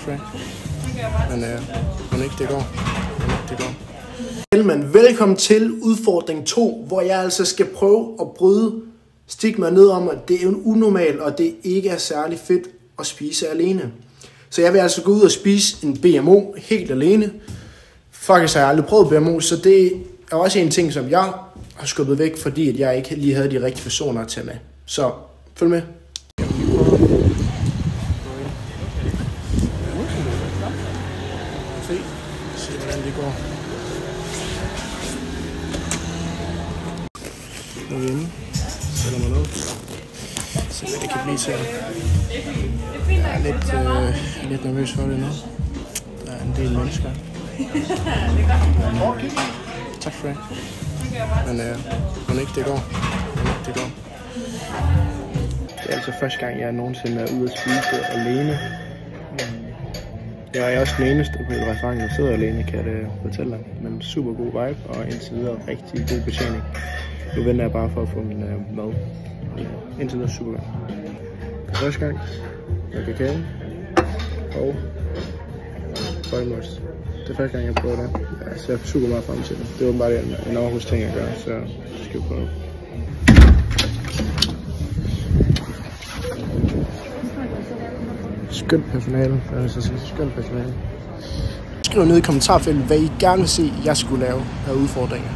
for det. Men ikke det går. Velkommen til udfordring 2, hvor jeg altså skal prøve at bryde stigmaet ned om, at det er en unormal, og det ikke er særlig fedt at spise alene. Så jeg vil altså gå ud og spise en BMO helt alene. Faktisk har jeg aldrig prøvet BMO, så det er også en ting, som jeg har skubbet væk, fordi at jeg ikke lige havde de rigtige personer at tage med. Så følg med. Se hvordan det går. Nu er vi inde. Sætter mig ned. Se hvad det kan blive til. Jeg er lidt nervøs for det nu. Der er en del mennesker. Tak for det. Men ikke det går. Det er altså første gang, jeg nogensinde er ude at spise alene. Jeg er også den eneste på et restaurant, der sidder alene, kan jeg fortælle dig. Men super god vibe og indtil videre rigtig god betjening. Nu venter jeg bare for at få min mad. Indtil videre super godt. Første gang med kakao og bollmos. Det er første gang, jeg prøver det. Jeg ser super meget frem til det. Det er åbenbart en Aarhus ting at gøre, så det skal vi prøve. Skønt personale. Skønt personale. Skriv ned i kommentarfeltet, hvad I gerne vil se, jeg skulle lave af udfordringer.